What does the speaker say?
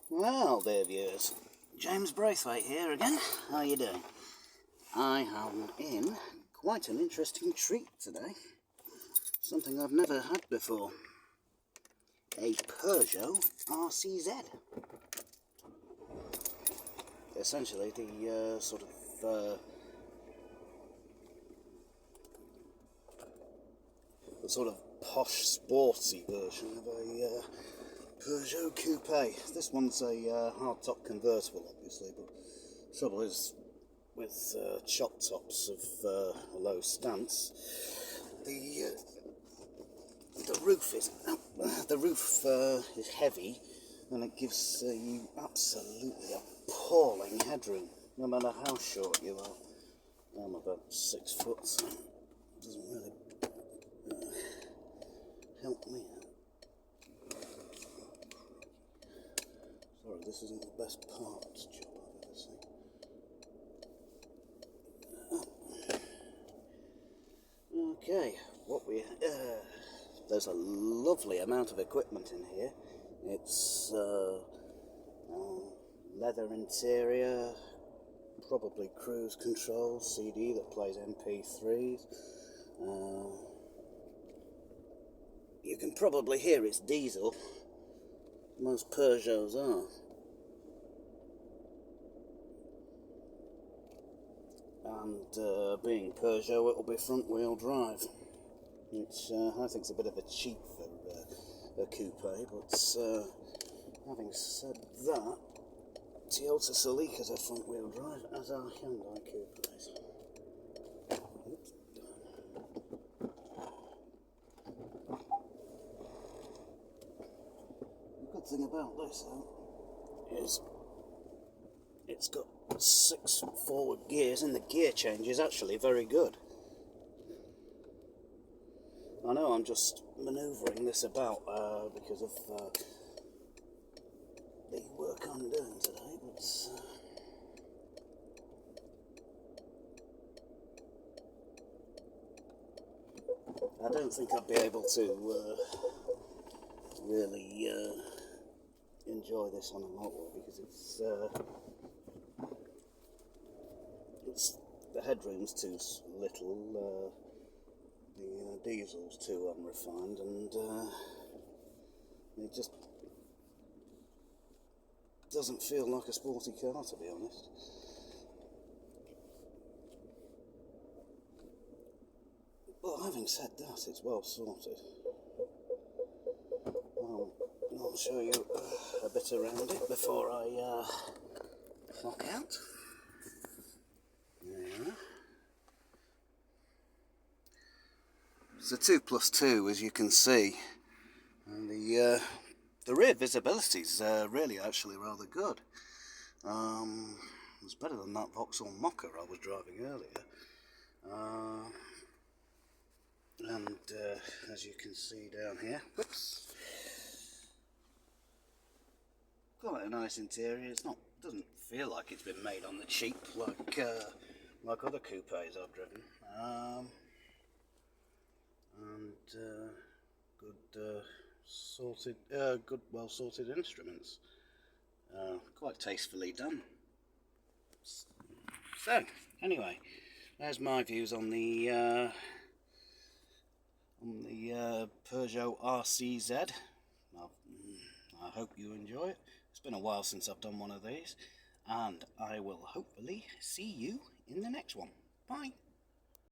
Well, dear viewers, James Braithwaite here again. How are you doing? I have in quite an interesting treat today. Something I've never had before. A Peugeot RCZ. Essentially the sort of posh sporty version of a Peugeot Coupe. This one's a hardtop convertible, obviously, but the trouble is with chop tops of low stance, the roof is heavy, and it gives you absolutely appalling headroom, no matter how short you are. I'm about 6 foot, so it doesn't really help me out. Sorry, this isn't the best parts job I've ever seen. Okay, there's a lovely amount of equipment in here. It's leather interior, probably cruise control, CD that plays MP3s. You can probably hear it's diesel. Most Peugeots are. And being Peugeot, it'll be front wheel drive, which I think is a bit of a cheat for a coupe, but having said that, Toyota Celica's a front wheel drive, as are Hyundai Coupes. Oops. The good thing about this, though, is it's got 6 forward gears, and the gear change is actually very good. I know I'm just manoeuvring this about because of the work I'm doing today, but I don't think I'd be able to really enjoy this on a motorway, because the headroom's too little, the diesel's too unrefined, and it just doesn't feel like a sporty car, to be honest. But having said that, it's well sorted. I'll show you a bit around it before I clock out. There. It's a 2+2, as you can see, and the rear visibility is really actually rather good. It's better than that Vauxhall Mocha I was driving earlier. And as you can see down here, whoops, quite a nice interior. Doesn't feel like it's been made on the cheap like other coupes I've driven. Good well sorted instruments. Quite tastefully done. So anyway, there's my views on the Peugeot RCZ. I hope you enjoy it. It's been a while since I've done one of these, and I will hopefully see you in the next one. Bye.